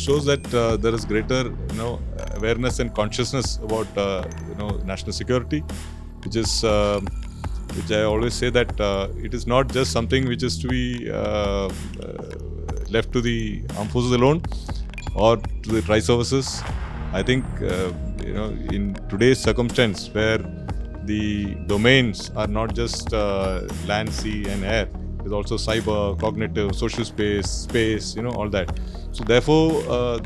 shows that there is greater, awareness and consciousness about, national security, which is, which I always say that it is not just something which is to be left to the armed forces alone or to the tri-services. I think, in today's circumstance where the domains are not just land, sea and air, it is also cyber, cognitive, social space, all that. So therefore,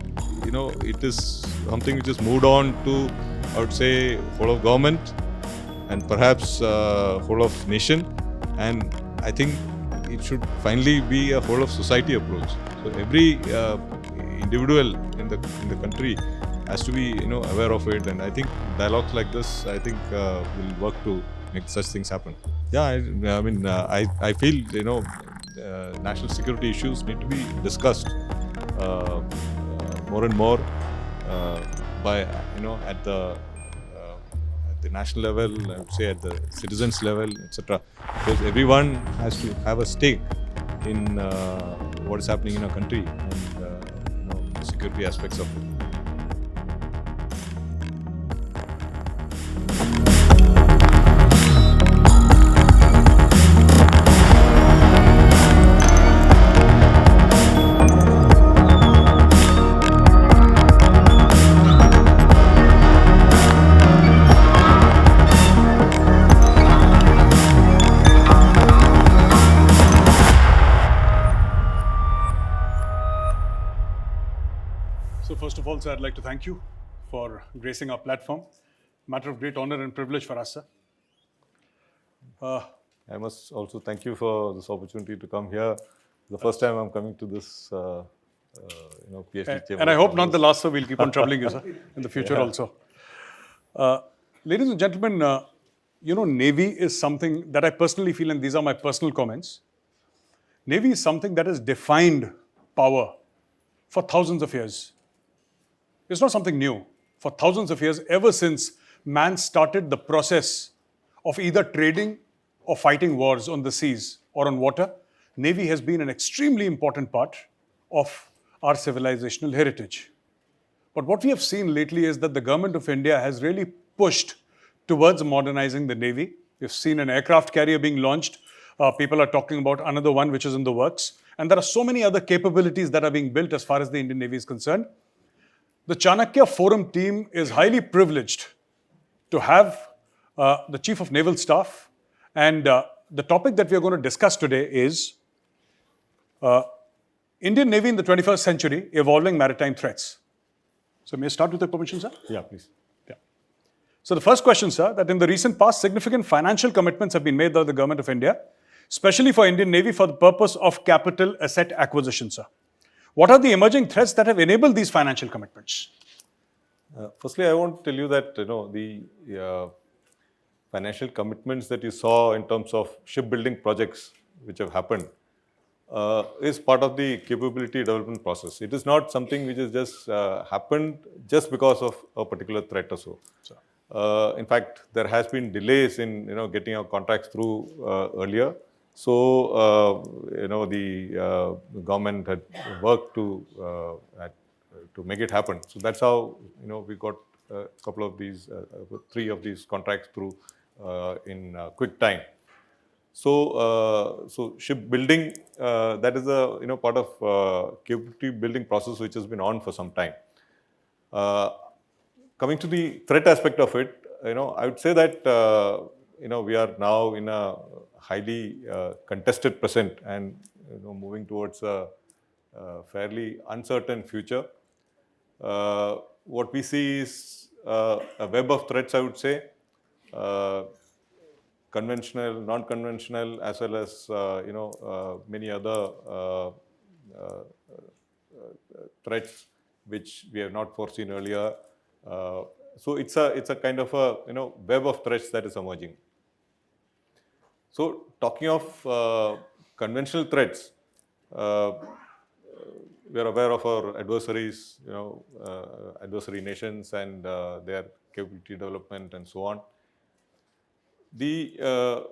it is something which is moved on to, I would say, whole of government and perhaps whole of nation. And I think it should finally be a whole of society approach. So every individual in the country has to be, aware of it. And I think dialogues like this, I think, will work to make such things happen. Yeah, I feel, national security issues need to be discussed more and more by, at the national level, I would say at the citizens level, etc. Because everyone has to have a stake in what is happening in our country and the security aspects of it. So first of all, sir, I'd like to thank you for gracing our platform. Matter of great honor and privilege for us, sir. I must also thank you for this opportunity to come here. The first time I'm coming to this, PhD chamber. And I hope not the last, sir. We'll keep on troubling you, sir, in the future also. Ladies and gentlemen, Navy is something that I personally feel, and these are my personal comments. Navy is something that has defined power for thousands of years. It's not something new. For thousands of years, ever since man started the process of either trading or fighting wars on the seas or on water, Navy has been an extremely important part of our civilizational heritage. But what we have seen lately is that the government of India has really pushed towards modernizing the Navy. We've seen an aircraft carrier being launched. People are talking about another one which is in the works. And there are so many other capabilities that are being built as far as the Indian Navy is concerned. The Chanakya Forum team is highly privileged to have the Chief of Naval Staff. And the topic that we are going to discuss today is Indian Navy in the 21st century, evolving maritime threats. So may I start with your permission, sir? Yeah, please. Yeah. So the first question, sir, that in the recent past, significant financial commitments have been made by the government of India, especially for Indian Navy for the purpose of capital asset acquisition, sir. What are the emerging threats that have enabled these financial commitments? Firstly, I want to tell you that, the financial commitments that you saw in terms of shipbuilding projects which have happened is part of the capability development process. It is not something which has just happened just because of a particular threat or so. In fact, there has been delays in getting our contracts through earlier. So the government had worked to make it happen. So that's how we got a couple of these, 3 of these contracts through in quick time. So shipbuilding, that is a part of capability building process which has been on for some time. Coming to the threat aspect of it, I would say that we are now in a highly contested present and moving towards a fairly uncertain future. What we see is a web of threats, I would say. Conventional, non-conventional, as well as many other threats which we have not foreseen earlier. So it's a kind of a web of threats that is emerging. So talking of conventional threats, we are aware of our adversaries, adversary nations and their capability development and so on. The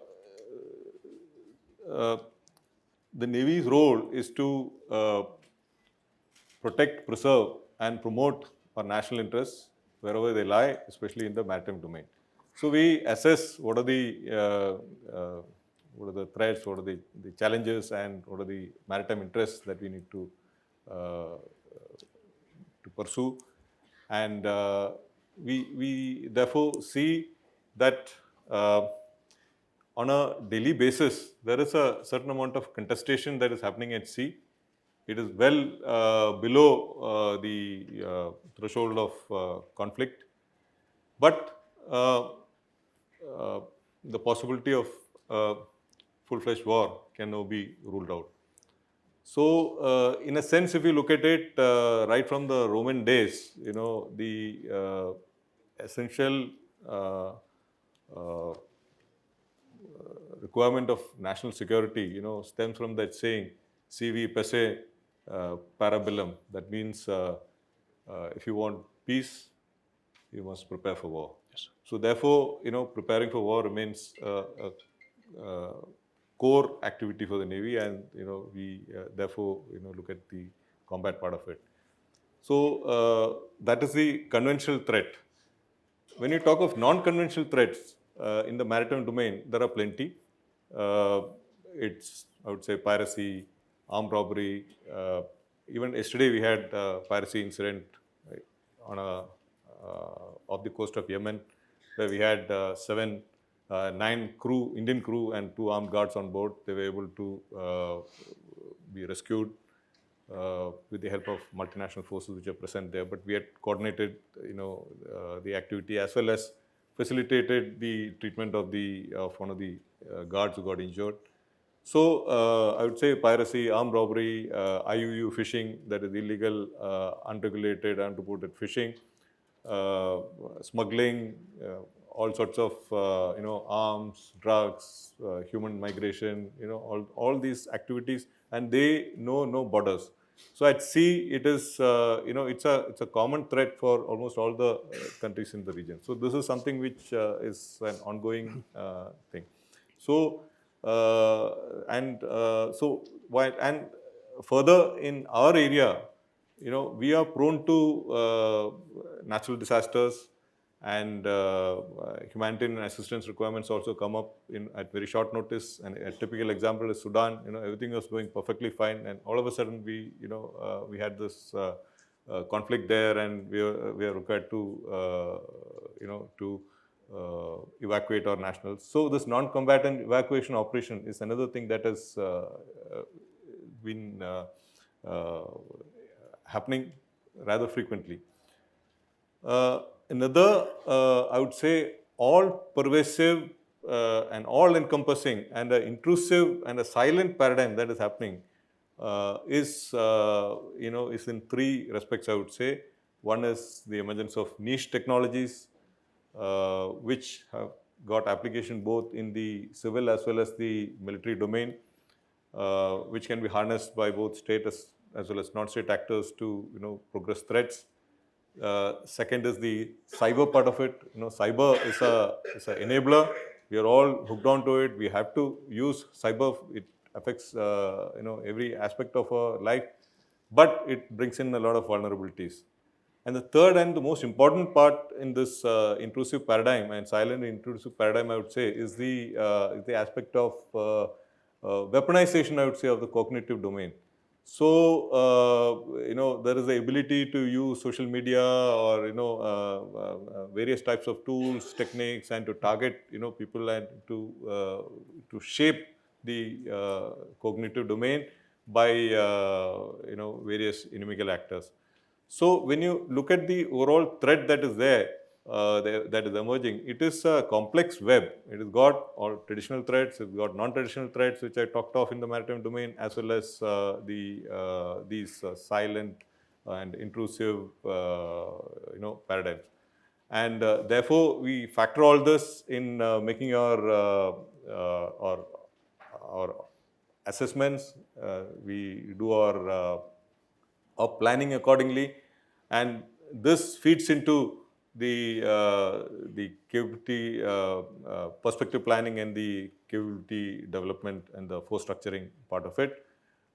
Navy's role is to protect, preserve, and promote our national interests wherever they lie, especially in the maritime domain. So we assess what are the threats, what are the challenges, and what are the maritime interests that we need uh, to pursue. And we therefore see that on a daily basis, there is a certain amount of contestation that is happening at sea. It is well below the threshold of conflict, but the possibility of full-fledged war can now be ruled out. So, in a sense, if you look at it right from the Roman days, the essential uh, uh, requirement of national security, stems from that saying, "Sivi pace para bellum." That means, if you want peace, you must prepare for war. Yes. So, therefore, preparing for war remains a core activity for the Navy, and we therefore look at the combat part of it. So that is the conventional threat. When you talk of non-conventional threats in the maritime domain, there are plenty. It's, I would say, piracy, armed robbery. Even yesterday we had a piracy incident on off the coast of Yemen, where we had nine Indian crew and 2 armed guards on board. They were able to be rescued with the help of multinational forces which are present there. But we had coordinated, the activity, as well as facilitated the treatment of one of the guards who got injured. So I would say piracy, armed robbery, IUU fishing, that is illegal, unregulated, unreported fishing, smuggling, all sorts of arms, drugs, human migration, all these activities, and they know no borders. So at sea, it is it's a common threat for almost all the countries in the region. So this is something which is an ongoing thing. So and further in our area, we are prone to natural disasters, and humanitarian assistance requirements also come up at very short notice. And a typical example is Sudan. Everything was going perfectly fine, and all of a sudden we had this conflict there, and we are required to evacuate our nationals. So this non-combatant evacuation operation is another thing that has been happening rather frequently. Another, I would say, all-pervasive and all-encompassing and an intrusive and a silent paradigm that is happening is in 3 respects, I would say. One is the emergence of niche technologies, which have got application both in the civil as well as the military domain, which can be harnessed by both state as well as non-state actors to progress threats. Second is the cyber part of it. Cyber is an enabler. We are all hooked onto it. We have to use cyber. It affects every aspect of our life, but it brings in a lot of vulnerabilities. And the third and the most important part in this intrusive paradigm and silent intrusive paradigm, I would say, is the aspect of weaponization, I would say, of the cognitive domain. So, there is the ability to use social media or, various types of tools, techniques, and to target, people, and to shape the cognitive domain by, various inimical actors. So when you look at the overall threat that is that is emerging, it is a complex web. It has got all traditional threats, it's got non-traditional threats, which I talked of in the maritime domain, as well as these silent and intrusive, paradigms. And therefore, we factor all this in making our assessments. We do our planning accordingly, and this feeds into the capability perspective planning and the capability development and the force structuring part of it.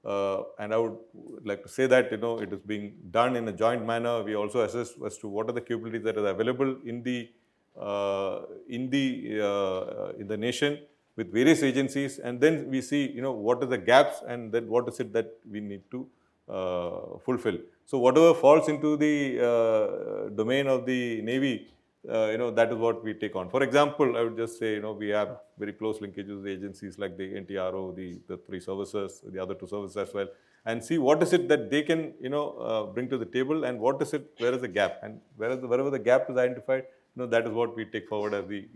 And I would like to say that it is being done in a joint manner. We also assess as to what are the capabilities that are available in the nation with various agencies, and then we see what are the gaps, and then what is it that we need to fulfill. So whatever falls into the domain of the Navy, that is what we take on. For example, I would just say, we have very close linkages with agencies like the NTRO, the three services, the other two services as well, and see what is it that they can, bring to the table, and what is it, where is the gap, and wherever the gap is identified, that is what we take forward as the,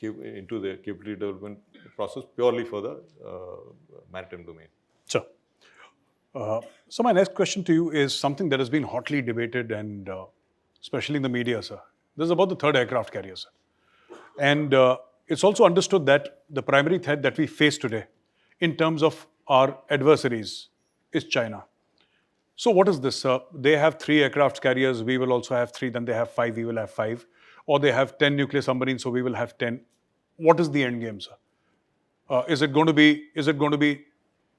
into the capability development process purely for the maritime domain. Sure. So my next question to you is something that has been hotly debated, and especially in the media, sir. This is about the third aircraft carrier, sir. And it's also understood that the primary threat that we face today in terms of our adversaries is China. So what is this, sir? They have 3 aircraft carriers, we will also have 3, then they have 5, we will have 5. Or they have 10 nuclear submarines, so we will have 10. What is the end game, sir? Is it going to be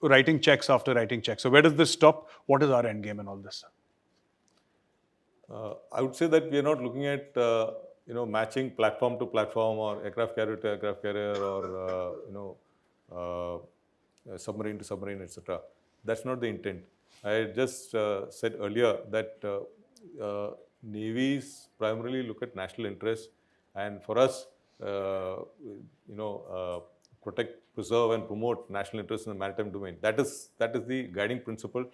writing checks after writing checks? So where does this stop? What is our end game in all this? I would say that we are not looking at matching platform to platform or aircraft carrier to aircraft carrier or submarine to submarine, etc. That's not the intent. I just said earlier that navies primarily look at national interests, and for us, protect, preserve, and promote national interests in the maritime domain. That is the guiding principle.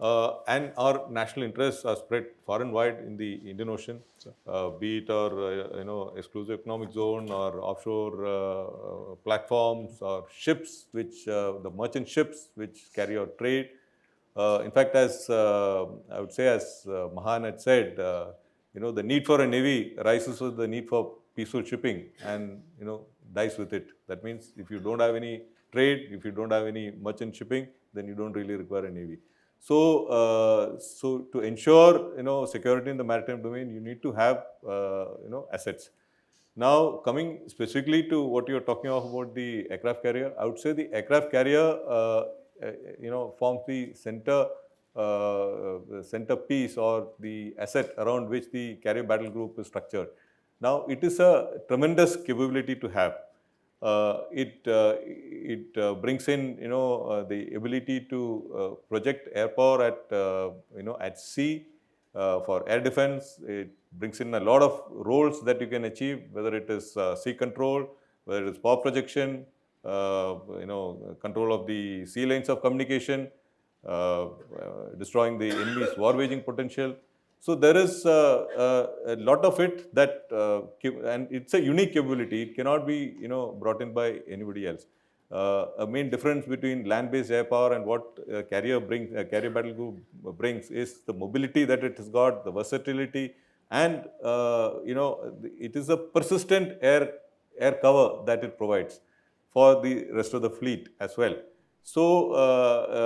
And our national interests are spread far and wide in the Indian Ocean, be it our exclusive economic zone or offshore platforms or ships, which the merchant ships which carry out trade. In fact, as I would say, as Mahan had said, the need for a navy rises with the need for peaceful shipping, and dies with it. That means if you don't have any trade, if you don't have any merchant shipping, then you don't really require a navy. So, to ensure security in the maritime domain, you need to have assets. Now, coming specifically to what you are talking about the aircraft carrier, I would say the aircraft carrier forms the centerpiece or the asset around which the carrier battle group is structured. Now, it is a tremendous capability to have. It brings in the ability to project air power at sea for air defense. It brings in a lot of roles that you can achieve, whether it is sea control, whether it is power projection, control of the sea lanes of communication, destroying the enemy's war waging potential. So there is a lot of it that, and it's a unique capability. It cannot be brought in by anybody else. A main difference between land-based air power and what carrier battle group brings is the mobility that it has got, the versatility, and it is a persistent air cover that it provides for the rest of the fleet as well. So,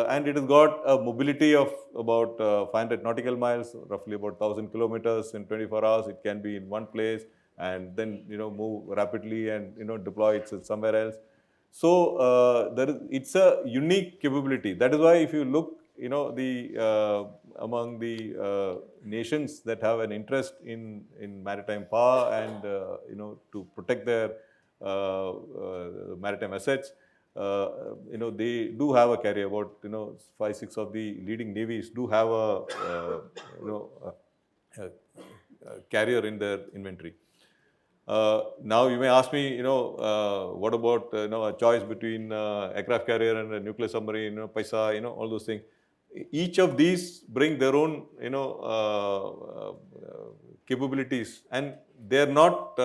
and it has got a mobility of about 500 nautical miles, roughly about 1,000 kilometers in 24 hours. It can be in one place and then move rapidly and deploy itself somewhere else. So it's a unique capability. That is why if you look, among the nations that have an interest in maritime power and to protect their maritime assets, they do have a carrier. About 5-6 of the leading navies do have a carrier in their inventory. Now you may ask me, what about a choice between aircraft carrier and a nuclear submarine, paisa, all those things. Each of these bring their own capabilities, and they are not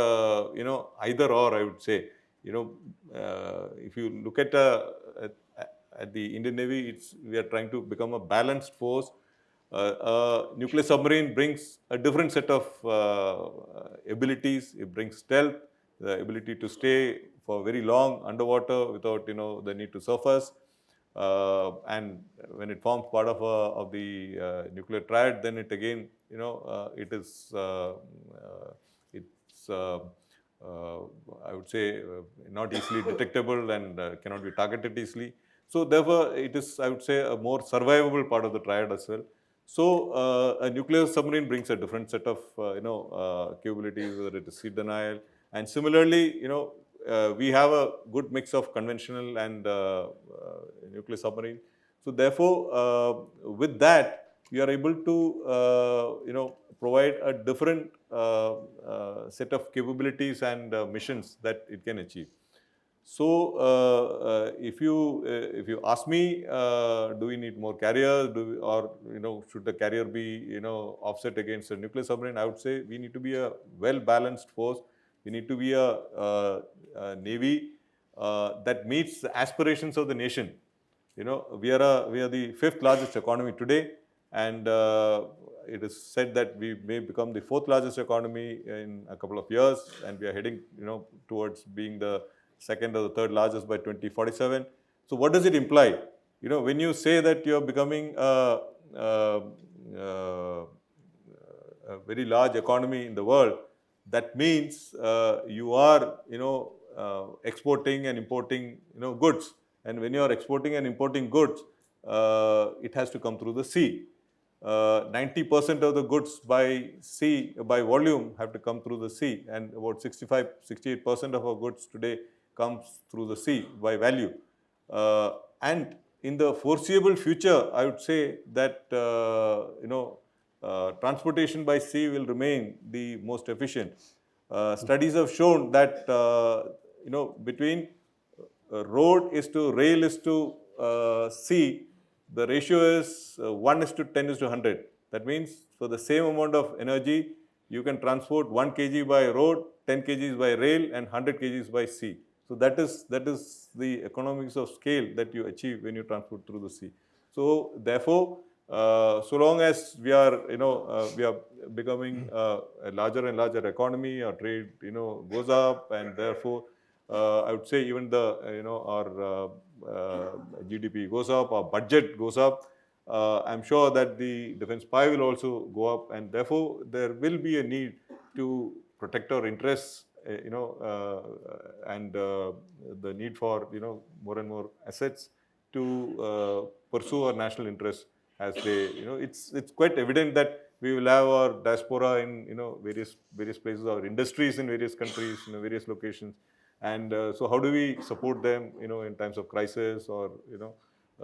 either or, I would say. If you look at the Indian Navy, we are trying to become a balanced force. Nuclear submarine brings a different set of abilities. It brings stealth, the ability to stay for very long underwater without the need to surface. And when it forms part of the nuclear triad, then it again it's I would say not easily detectable and cannot be targeted easily. So therefore, it is, I would say, a more survivable part of the triad as well. So a nuclear submarine brings a different set of capabilities, whether it is sea denial, and similarly, we have a good mix of conventional and nuclear submarine. So therefore, with that, you are able to provide a different set of capabilities and missions that it can achieve. So, if you ask me, do we need more carriers, or should the carrier be offset against a nuclear submarine? I would say we need to be a well balanced force. We need to be a navy that meets the aspirations of the nation. We are the fifth largest economy today, and it is said that we may become the fourth largest economy in a couple of years, and we are heading towards being the second or the third largest by 2047. So what does it imply? When you say that you are becoming a very large economy in the world, that means you are exporting and importing goods. And when you are exporting and importing goods, it has to come through the sea. 90% of the goods by sea, by volume, have to come through the sea, and about 68% of our goods today comes through the sea by value. And in the foreseeable future, I would say that transportation by sea will remain the most efficient. Studies have shown that between road is to rail is to sea, the ratio is 1 is to 10 is to 100. That means for the same amount of energy, you can transport 1 kg by road, 10 kgs by rail, and 100 kgs by sea. So that is the economics of scale that you achieve when you transport through the sea. So therefore, so long as we are becoming a larger and larger economy, our trade goes up, and therefore I would say even our GDP goes up, our budget goes up. I'm sure that the defense pie will also go up, and therefore there will be a need to protect our interests, and the need for more and more assets to pursue our national interests. As they, it's quite evident that we will have our diaspora in various places, our industries in various countries, various locations. And so how do we support them, in times of crisis or,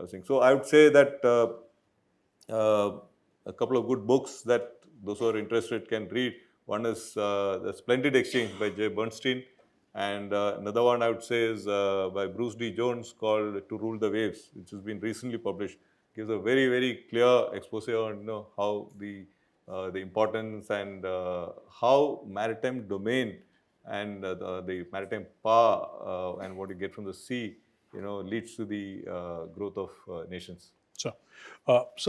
things. So I would say that a couple of good books that those who are interested can read. One is The Splendid Exchange by Jay Bernstein. And another one I would say is by Bruce D. Jones, called To Rule the Waves, which has been recently published. Gives a very, very clear expose on how the importance and how maritime domain and the maritime power and what you get from the sea, leads to the growth of nations. So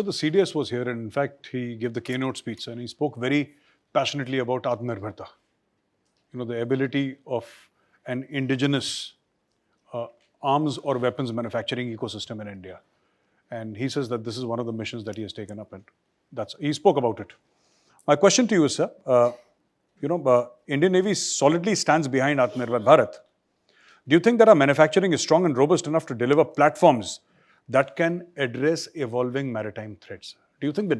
the CDS was here, and in fact, he gave the keynote speech, and he spoke very passionately about Atmanirbharta. The ability of an indigenous arms or weapons manufacturing ecosystem in India. And he says that this is one of the missions that he has taken up, and he spoke about it. My question to you is, sir, Indian Navy solidly stands behind Atmanirbhar Bharat. Do you think that our manufacturing is strong and robust enough to deliver platforms that can address evolving maritime threats? Do you think the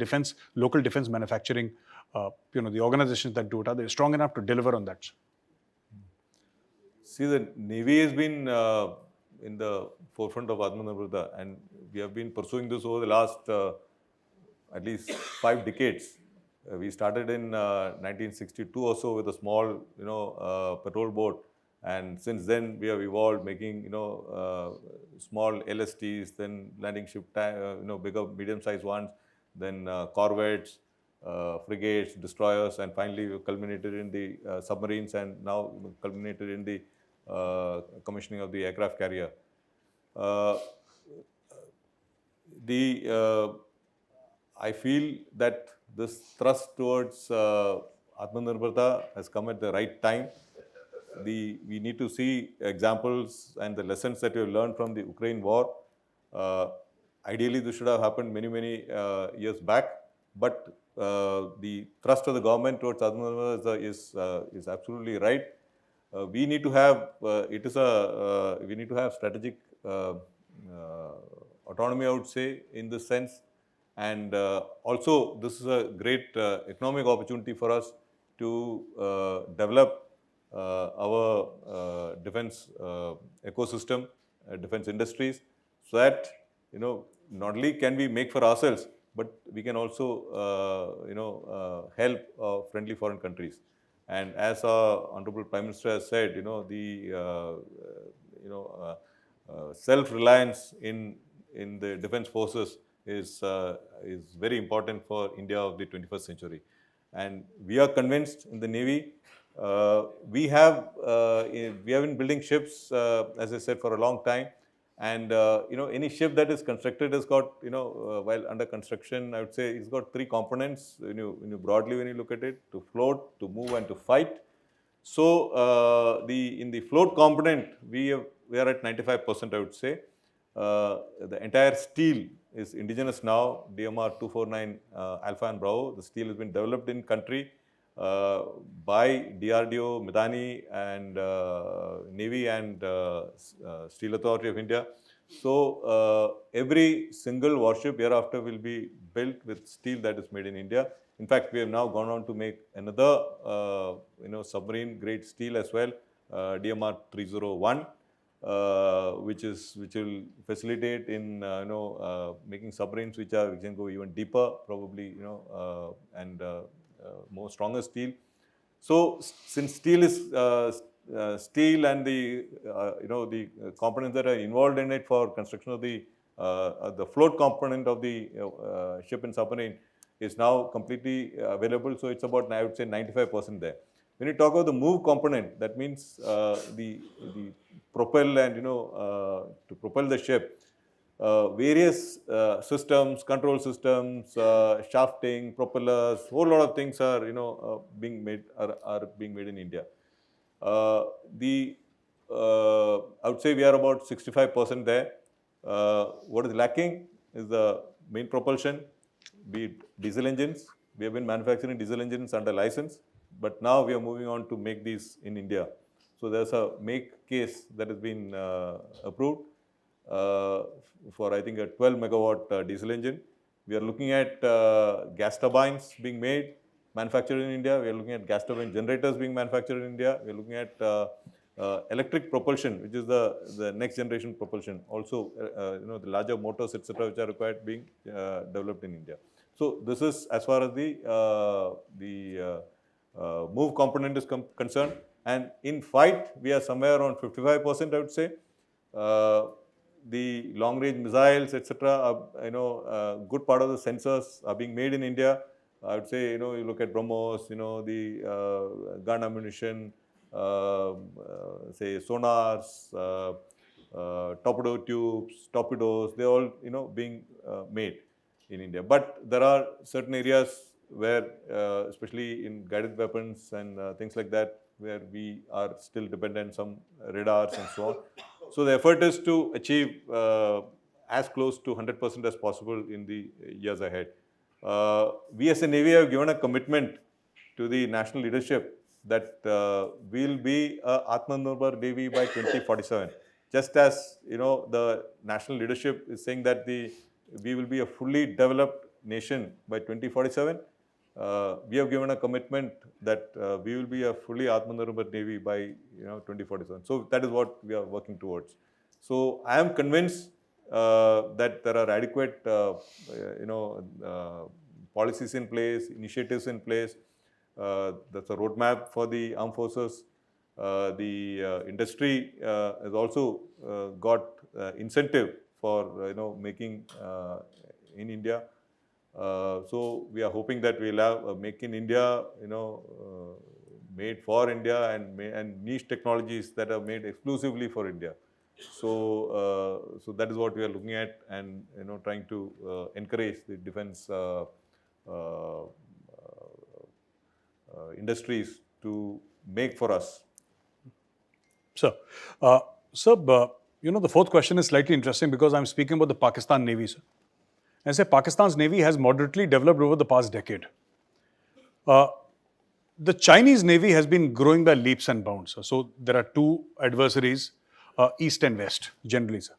local defense manufacturing, the organizations that do it, are they strong enough to deliver on that? See, the Navy has been in the forefront of Atmanirbharta, and we have been pursuing this over the last at least 5 decades. We started in 1962 or so with a small, patrol boat, and since then we have evolved, making small LSTs, then landing ship, bigger, medium-sized ones, then corvettes, frigates, destroyers, and finally we culminated in the submarines, and now culminated in the commissioning of the aircraft carrier. I feel that this thrust towards Atmanirbharta has come at the right time. We need to see examples and the lessons that we have learned from the Ukraine war. Ideally, this should have happened many, many years back, but the thrust of the government towards Admiral is absolutely right. We need to have we need to have strategic autonomy, I would say, in this sense. And also, this is a great economic opportunity for us to develop our defense ecosystem, defense industries, so that not only can we make for ourselves, but we can also help friendly foreign countries. And as our Honorable Prime Minister has said, the self-reliance in the defense forces is very important for India of the 21st century. And we are convinced in the Navy. We have been building ships, as I said, for a long time. And any ship that is constructed has got, while under construction, I would say it's got three components. When you broadly when you look at it: to float, to move, and to fight. So in the float component, we are at 95%, I would say. The entire steel is indigenous now, DMR 249 Alpha and Bravo. The steel has been developed in country by DRDO, Medani, and Navy and Steel Authority of India. So every single warship hereafter will be built with steel that is made in India. In fact, we have now gone on to make another submarine grade steel as well, DMR 301. Which will facilitate in making submarines which can go even deeper, probably and more stronger steel. So since steel is steel and the the components that are involved in it for construction of the float component of the ship and submarine is now completely available. So it's about, I would say, 95% there. When you talk about the move component, that means the propel and to propel the ship, various systems, control systems, shafting, propellers, whole lot of things are being made in India. I would say we are about 65% there. What is lacking is the main propulsion, be it diesel engines. We have been manufacturing diesel engines under license, but now we are moving on to make these in India. So there's a make case that has been approved for, I think, a 12 megawatt diesel engine. We are looking at gas turbines being made, manufactured in India. We are looking at gas turbine generators being manufactured in India. We are looking at electric propulsion, which is the next generation propulsion. Also, the larger motors, etc., which are required, being developed in India. So this is as far as the move component is concerned. And in fight, we are somewhere around 55%, I would say. The long-range missiles, etc., good part of the sensors are being made in India. I would say, you look at BrahMos, the gun ammunition, say sonars, torpedo tubes, torpedoes, they all, being made in India. But there are certain areas where, especially in guided weapons and things like that, where we are still dependent on some radars and so on. So the effort is to achieve as close to 100% as possible in the years ahead. We as a Navy have given a commitment to the national leadership that we will be a Atmanirbhar Navy by 2047. Just as the national leadership is saying that we will be a fully developed nation by 2047. We have given a commitment that we will be a fully Atmanirbhar Navy by 2047. So that is what we are working towards. So I am convinced that there are adequate policies in place, initiatives in place. That's a roadmap for the armed forces. The industry has also got incentive for making in India. So we are hoping that we'll have a Make in India, made for India, and niche technologies that are made exclusively for India. So that is what we are looking at, and trying to encourage the defense industries to make for us. Sir, the fourth question is slightly interesting because I'm speaking about the Pakistan Navy, sir. I say Pakistan's Navy has moderately developed over the past decade. The Chinese Navy has been growing by leaps and bounds. So there are two adversaries, East and West, generally, sir.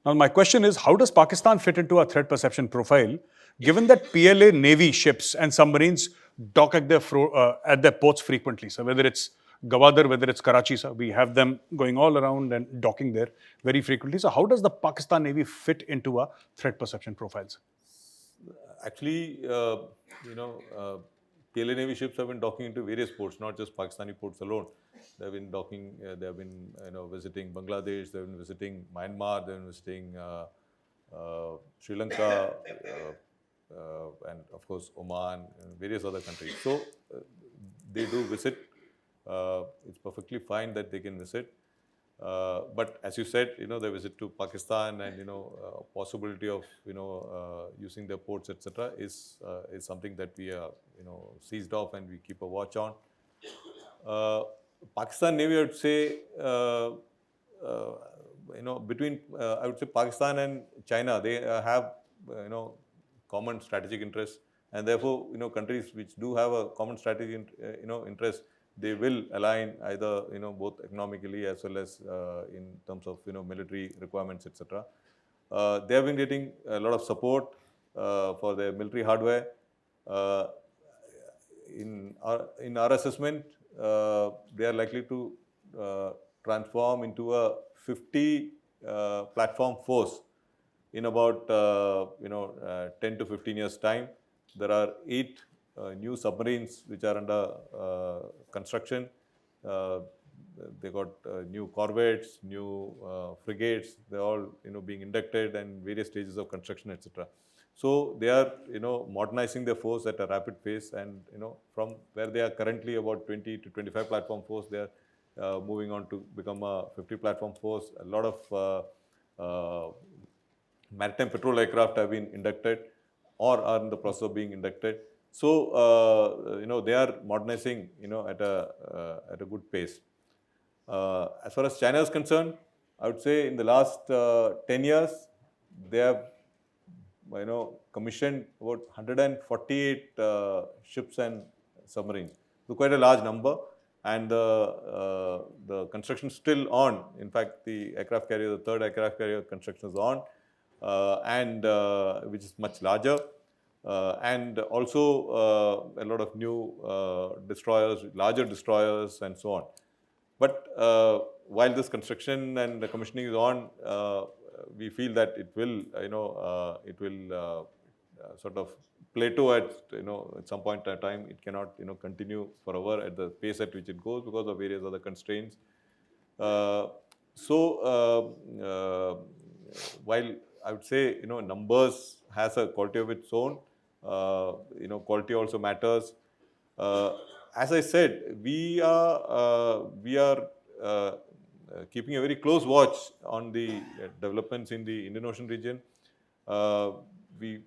Now, my question is, how does Pakistan fit into our threat perception profile, given that PLA Navy ships and submarines dock at their ports frequently? So whether it's Gawadar, whether it's Karachi, so we have them going all around and docking there very frequently. So how does the Pakistan Navy fit into our threat perception profiles? Actually, PLA Navy ships have been docking into various ports, not just Pakistani ports alone. They have been docking. They have been visiting Bangladesh. They have been visiting Myanmar. They have been visiting Sri Lanka, and of course Oman and various other countries. So they do visit. It's perfectly fine that they can visit. But as you said, the visit to Pakistan and possibility of using their ports, etc., is something that we are seized off and we keep a watch on. Pakistan Navy, I would say, between I would say Pakistan and China, they have common strategic interests, and therefore countries which do have a common strategic interest, they will align either both economically as well as in terms of military requirements, etc. They have been getting a lot of support for their military hardware. In our assessment, they are likely to transform into a 50 platform force in about 10 to 15 years time. There are 8 new submarines which are under construction. They got new corvettes, new frigates. They're all being inducted and various stages of construction, etc. So they are modernizing their force at a rapid pace, and from where they are currently about 20 to 25 platform force, they are moving on to become a 50 platform force. A lot of maritime patrol aircraft have been inducted or are in the process of being inducted. So they are modernizing at a good pace. As far as China is concerned, I would say in the last 10 years, they have commissioned about 148 ships and submarines. So quite a large number, and the construction is still on. In fact, the aircraft carrier, the third aircraft carrier construction is on, and which is much larger. And also a lot of new destroyers, larger destroyers, and so on. But while this construction and the commissioning is on, we feel that it will, sort of plateau at, at some point in time. It cannot, continue forever at the pace at which it goes because of various other constraints. While I would say, numbers has a quality of its own, quality also matters. As I said, we are keeping a very close watch on the developments in the Indian Ocean region. We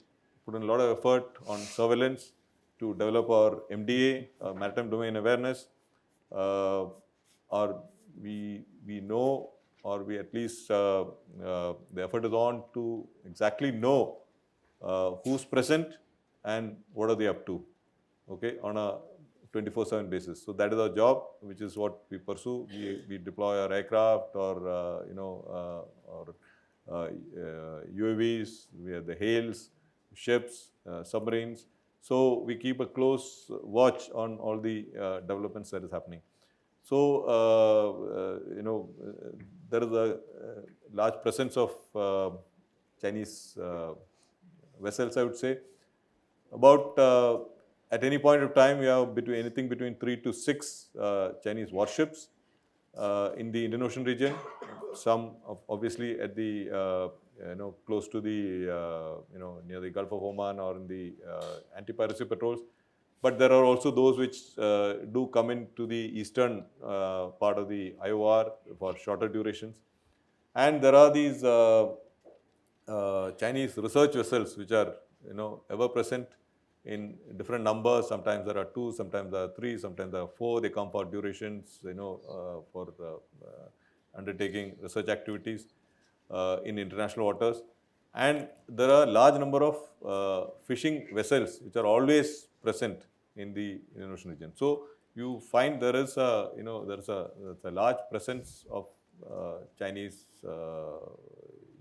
put in a lot of effort on surveillance to develop our MDA, Maritime Domain Awareness. Or we know, or we at least the effort is on to exactly know who's present and what are they up to, okay, on a 24/7 basis. So that is our job, which is what we pursue. We deploy our aircraft or UAVs. We have the hails, ships, submarines. So we keep a close watch on all the developments that is happening. So there is a large presence of Chinese vessels, I would say. About at any point of time, we have anything between 3 to 6 Chinese warships in the Indian Ocean region. Some obviously at the close to the near the Gulf of Oman or in the anti-piracy patrols. But there are also those which do come into the eastern part of the IOR for shorter durations. And there are these Chinese research vessels which are ever present in different numbers. Sometimes there are 2, sometimes there are 3, sometimes there are 4. They come for durations, for undertaking research activities in international waters. And there are a large number of fishing vessels which are always present in the Indian Ocean region. So you find there is a large presence of Chinese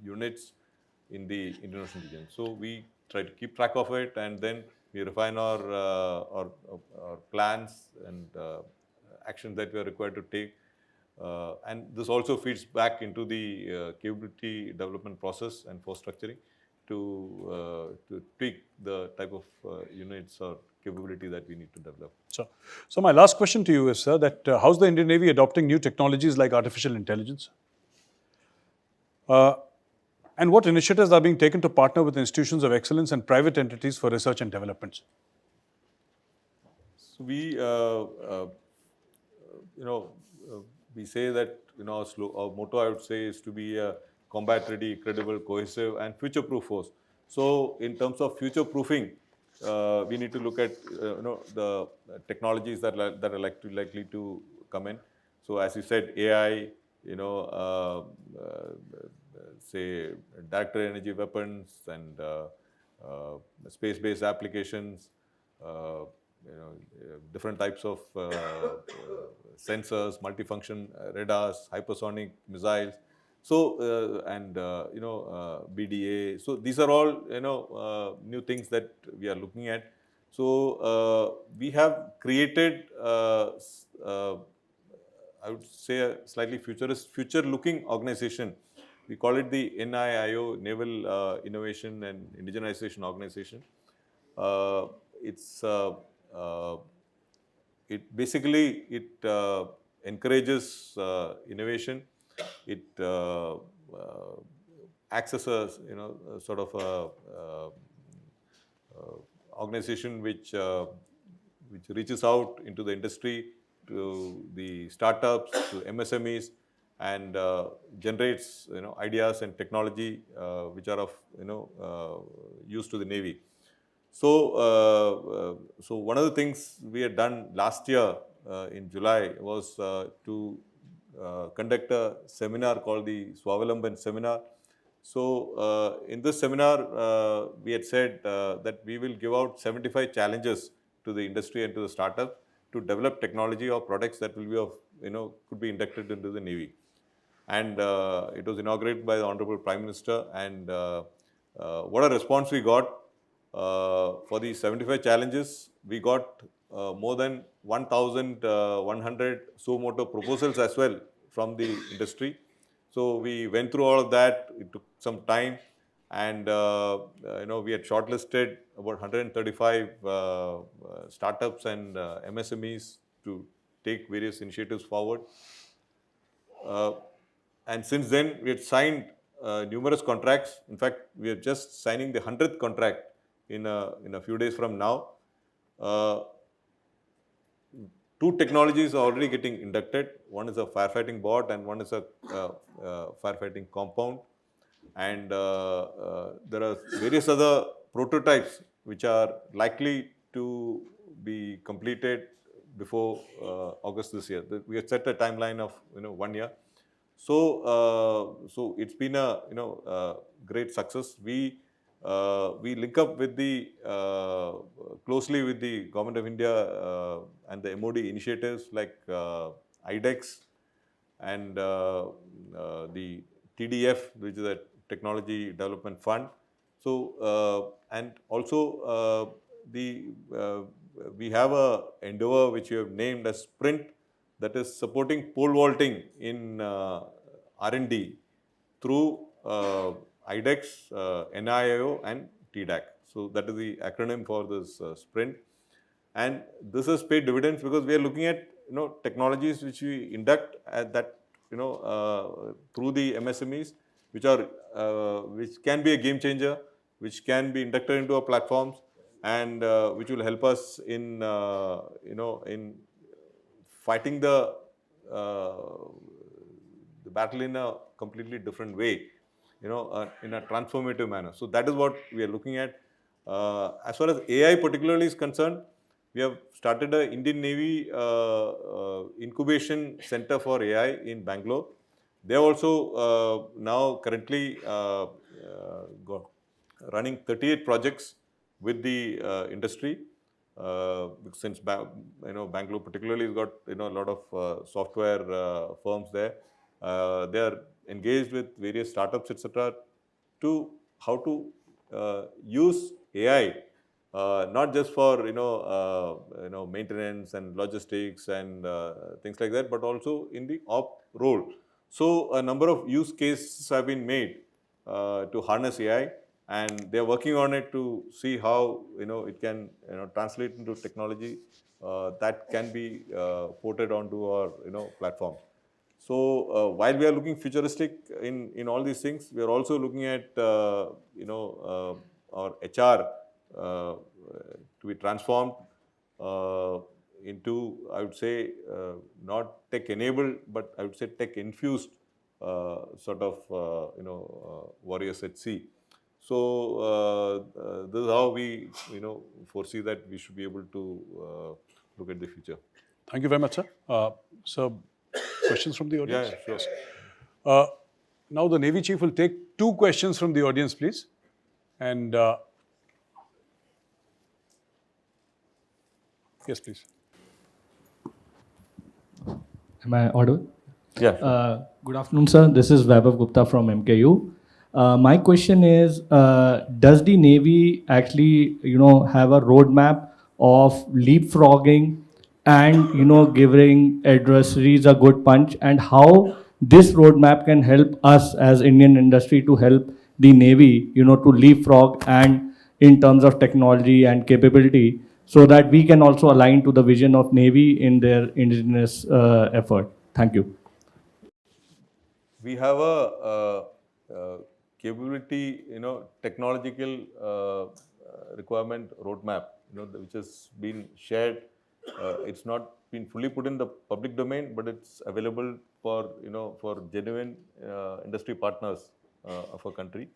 units in the Indian Ocean region. So we try to keep track of it, and then we refine our plans and actions that we are required to take. And this also feeds back into the capability development process and force structuring to tweak the type of units or capability that we need to develop. So my last question to you is, sir, that how's the Indian Navy adopting new technologies like artificial intelligence? And what initiatives are being taken to partner with institutions of excellence and private entities for research and development? So we, we say that our motto, I would say, is to be a combat-ready, credible, cohesive, and future-proof force. So in terms of future-proofing, we need to look at the technologies that are likely to come in. So as you said, AI, say directed energy weapons and space-based applications, different types of sensors, multifunction radars, hypersonic missiles. So BDA. So these are all new things that we are looking at. So we have created, I would say, a slightly future-looking organization. We call it the NIIO, Naval Innovation and Indigenization Organization. It basically encourages innovation. It acts as a sort of a organization which reaches out into the industry, to the startups, to MSMEs, and generates ideas and technology which are of use to the Navy. So, so one of the things we had done last year in July was to conduct a seminar called the Swavalamban Seminar. So, in this seminar, we had said that we will give out 75 challenges to the industry and to the startup to develop technology or products that will be of could be inducted into the Navy. And it was inaugurated by the Honorable Prime Minister. And what a response we got. For the 75 challenges, we got more than 1,100 suo motu proposals as well from the industry. So we went through all of that. It took some time, and we had shortlisted about 135 startups and MSMEs to take various initiatives forward. And since then, we had signed numerous contracts. In fact, we are just signing the 100th contract in a few days from now. Two technologies are already getting inducted. One is a firefighting bot and one is a firefighting compound. And there are various other prototypes which are likely to be completed before August this year. We have set a timeline of 1 year. So so it's been a great success. We link up with the closely with the Government of India and the MOD initiatives like IDEX and the TDF, which is a Technology Development Fund. So and also we have a endeavor which we have named as Sprint, that is supporting pole vaulting in R&D through IDEX, NIIO and TDAC. So that is the acronym for this Sprint. And this has paid dividends because we are looking at technologies which we induct at that through the MSMEs, which can be a game changer, which can be inducted into our platforms, and which will help us in in fighting the battle in a completely different way, in a transformative manner. So that is what we are looking at. As far as AI particularly is concerned, we have started an Indian Navy incubation center for AI in Bangalore. They are also now currently running 38 projects with the industry. Since Bangalore particularly has got a lot of software firms there. They are engaged with various startups, etc., to how to use AI, not just for maintenance and logistics and things like that, but also in the op role. So a number of use cases have been made to harness AI, and they are working on it to see how it can translate into technology that can be ported onto our platform. So while we are looking futuristic in all these things, we are also looking at our HR to be transformed into, I would say, not tech enabled, but I would say tech infused sort of warriors at sea. So this is how we foresee that we should be able to look at the future. Thank you very much, sir. So, questions from the audience? Yeah, sure. Now the Navy Chief will take 2 questions from the audience, please. And yes, please. Am I audible? Yeah, sure. Good afternoon, sir. This is Vaibhav Gupta from MKU. My question is, does the Navy actually, have a roadmap of leapfrogging and, giving adversaries a good punch, and how this roadmap can help us as Indian industry to help the Navy, to leapfrog and in terms of technology and capability, so that we can also align to the vision of Navy in their indigenous effort. Thank you. We have a capability, technological requirement roadmap, which has been shared. It's not been fully put in the public domain, but it's available for, for genuine industry partners of our country.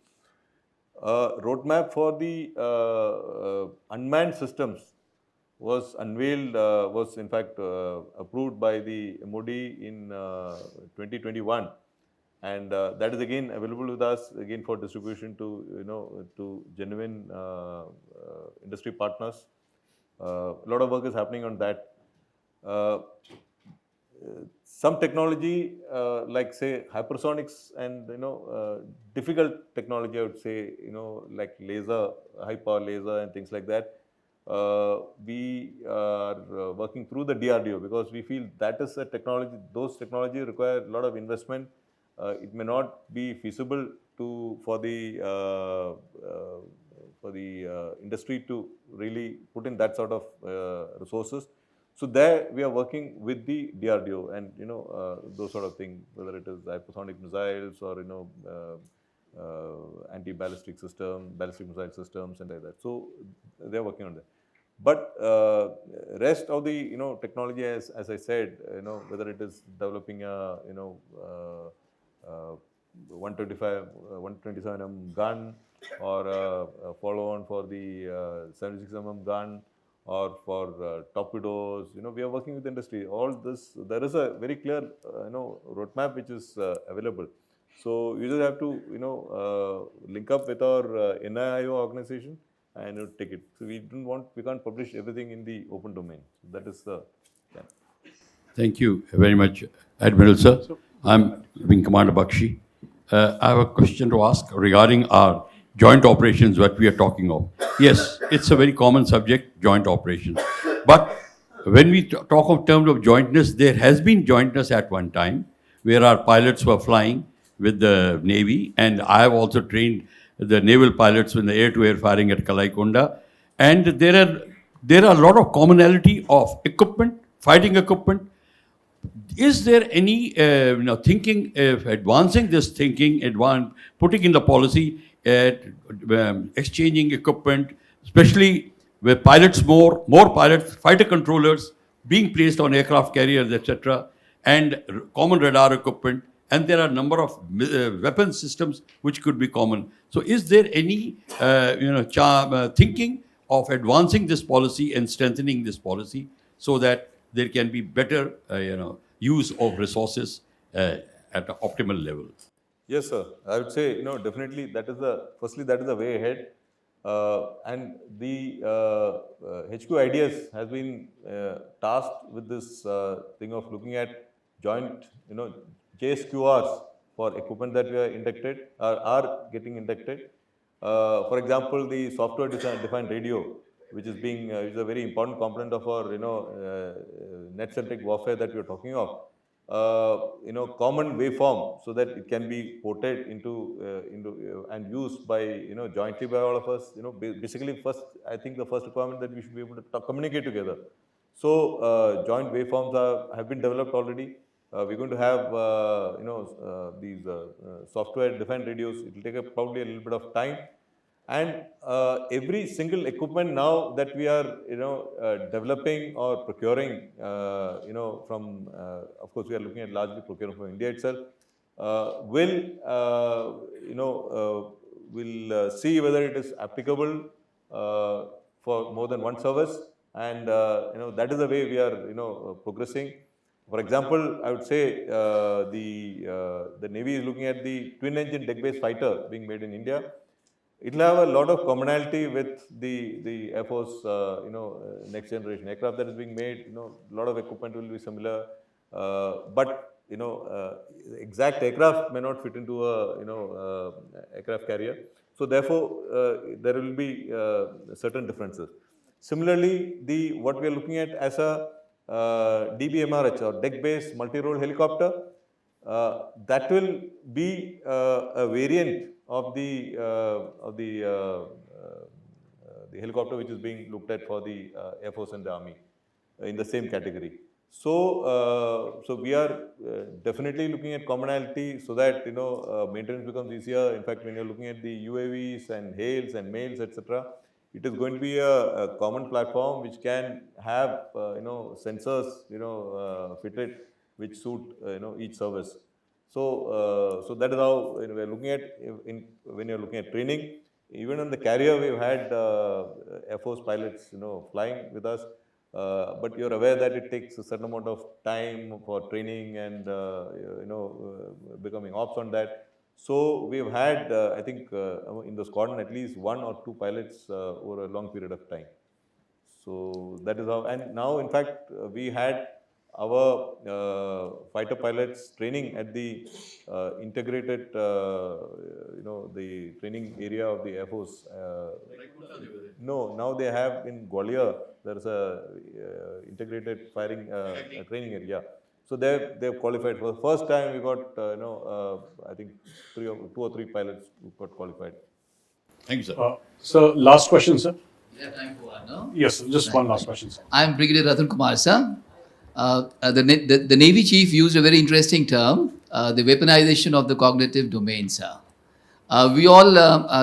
Roadmap for the unmanned systems was unveiled, was in fact approved by the MOD in 2021, and that is again available with us again for distribution to to genuine industry partners. A lot of work is happening on that. Some technology like say hypersonics and difficult technology, I would say, like laser, high power laser and things like that, we are working through the DRDO, because we feel that is a technology, those technology require a lot of investment. It may not be feasible for the industry to really put in that sort of resources. So there we are working with the DRDO and those sort of things, whether it is hypersonic missiles or anti-ballistic system, ballistic missile systems and like that. So they are working on that. But rest of the technology, as I said, whether it is developing a 127 mm gun, or a follow-on for the 76 mm gun, or for torpedoes, we are working with industry. All this, there is a very clear roadmap which is available. So you just have to link up with our NIIO organization and take it. So we can't publish everything in the open domain. That is the plan. Thank you very much, Admiral sir. I'm Wing Commander Bakshi. I have a question to ask regarding our joint operations, what we are talking of. Yes, it's a very common subject, joint operations. But when we talk of terms of jointness, there has been jointness at one time, where our pilots were flying with the Navy, and I have also trained the naval pilots in the air-to-air firing at Kalaikonda. And there are a lot of commonality of equipment, fighting equipment. Is there any thinking of advancing this thinking, putting in the policy, exchanging equipment, especially with pilots, more pilots, fighter controllers being placed on aircraft carriers, etc., and common radar equipment, and there are a number of weapon systems which could be common. So, is there any thinking of advancing this policy and strengthening this policy so that there can be better use of resources at an optimal level? Yes, sir. I would say, definitely that is the way ahead. And the HQ Ideas has been tasked with this thing of looking at joint, JSQRs for equipment that we are inducted are getting inducted. For example, the software defined radio, which is being is a very important component of our net-centric warfare that we are talking of. Common waveform so that it can be ported into and used by jointly by all of us. Basically, first I think the first requirement that we should be able to communicate together. So joint waveforms have been developed already. We're going to have these software-defined radios. It will take probably a little bit of time, and every single equipment now that we are developing or procuring, from of course we are looking at largely procuring from India itself, will see whether it is applicable for more than one service, and that is the way we are progressing. For example, I would say the Navy is looking at the twin-engine deck-based fighter being made in India. It will have a lot of commonality with the Air Force, next generation aircraft that is being made. A lot of equipment will be similar, but the exact aircraft may not fit into a aircraft carrier. So therefore, there will be certain differences. Similarly, what we are looking at as a DBMRH or deck-based multi-role helicopter, that will be a variant of the helicopter which is being looked at for the Air Force and the Army in the same category. So we are definitely looking at commonality so that maintenance becomes easier. In fact, when you're looking at the UAVs and HALEs and MAILs, etc., it is going to be a common platform which can have sensors fitted which suit each service. So that is how we are looking at when you're looking at training. Even on the carrier, we've had Air Force pilots flying with us. But you're aware that it takes a certain amount of time for training and becoming ops on that. So we've had, I think, in the squadron at least one or two pilots over a long period of time. So that is how. And now, in fact, we had our fighter pilots training at the integrated, the training area of the Air Force. No, now they have in Gwalior. There is a integrated firing training area. So they've qualified for the first time. We got I think two or three pilots who got qualified. Thank you, sir. So, last question, sir. We have time for one, no? Yes, just one last question, sir. I'm Brigadier Ratan Kumar, sir. The Navy Chief used a very interesting term, the weaponization of the cognitive domain, sir. We all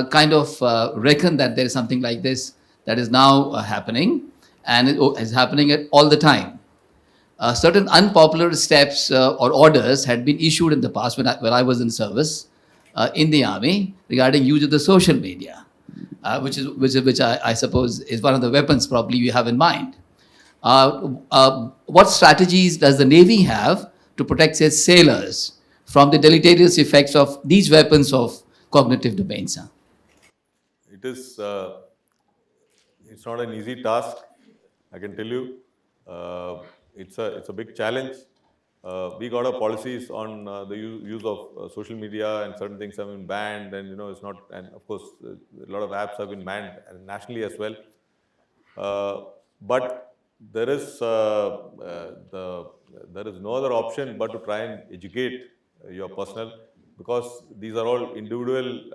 kind of reckon that there is something like this that is now happening, and it is happening all the time. Certain unpopular steps or orders had been issued in the past when I was in service in the Army regarding use of the social media, which I suppose is one of the weapons probably you have in mind. What strategies does the Navy have to protect its sailors from the deleterious effects of these weapons of cognitive domain, sir? It is. It's not an easy task, I can tell you. It's a big challenge. We got our policies on the use of social media, and certain things have been banned, and it's not. And of course, a lot of apps have been banned nationally as well. But there is no other option but to try and educate your personnel, because these are all individual.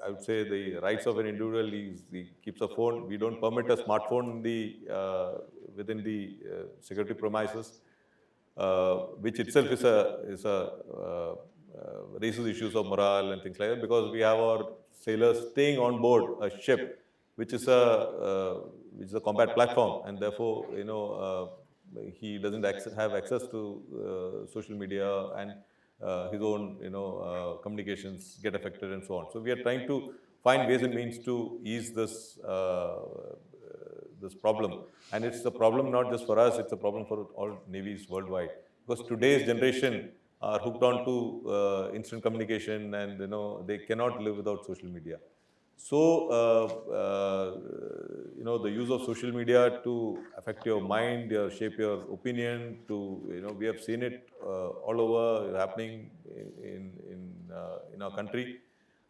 I would say the rights of an individual. He keeps a phone. We don't permit a smartphone within the security premises, which itself raises issues of morale and things like that, because we have our sailors staying on board a ship, which is a combat platform, and therefore he doesn't have access to social media, and his own communications get affected and so on. So we are trying to find ways and means to ease this problem, and it's a problem not just for us; it's a problem for all navies worldwide, because today's generation are hooked on to instant communication, and they cannot live without social media. So, the use of social media to affect your mind, shape your opinion, we have seen it all over happening in our country.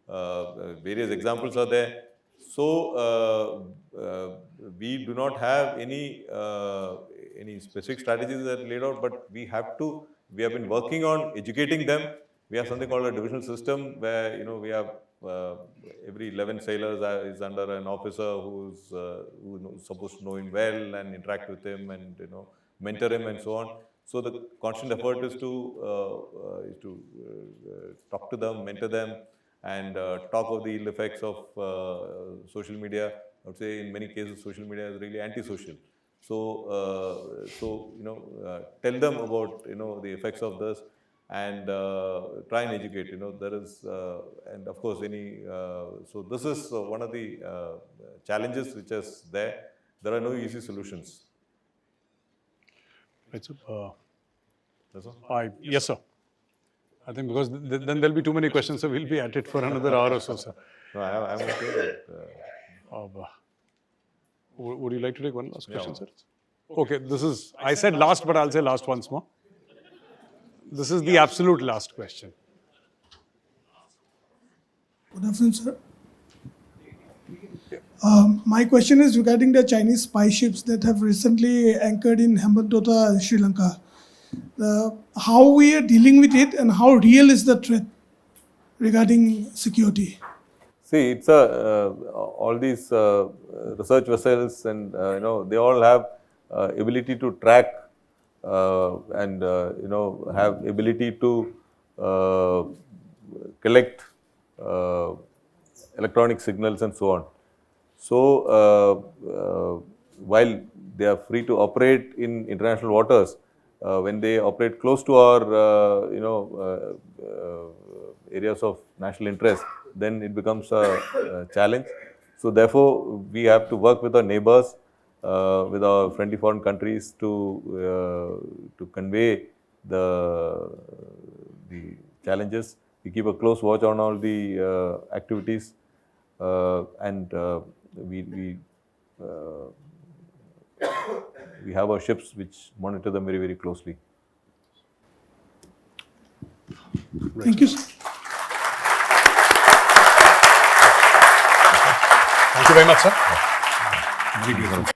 Various examples are there. So we do not have any specific strategies that are laid out, but we have been working on educating them. We have something called a divisional system where we have every 11 sailors is under an officer who's supposed to know him well and interact with him and mentor him and so on. So the constant effort is to talk to them, mentor them, and talk of the ill effects of social media. I would say in many cases social media is really antisocial. So tell them about the effects of this and try and educate. There is and of course so this is one of the challenges which is there. There are no easy solutions. Right, so, That's all? yes, sir. I think because then there'll be too many questions, so we'll be at it for another hour or so, sir. No, I'm okay. Would you like to take one last question, sir? Okay, I said last, but I'll say last once more. This is the absolute last question. Good afternoon, sir. My question is regarding the Chinese spy ships that have recently anchored in Hambantota, Sri Lanka. How we are dealing with it and how real is the threat regarding security? See, it's all these research vessels and they all have ability to track and have ability to collect electronic signals and so on. So while they are free to operate in international waters, when they operate close to our areas of national interest, then it becomes a challenge. So therefore, we have to work with our neighbors, with our friendly foreign countries to convey the challenges. We keep a close watch on all the activities, and we have our ships which monitor them very, very closely. Thank you, sir. Thank you very much, sir. Thank you, Gaurav.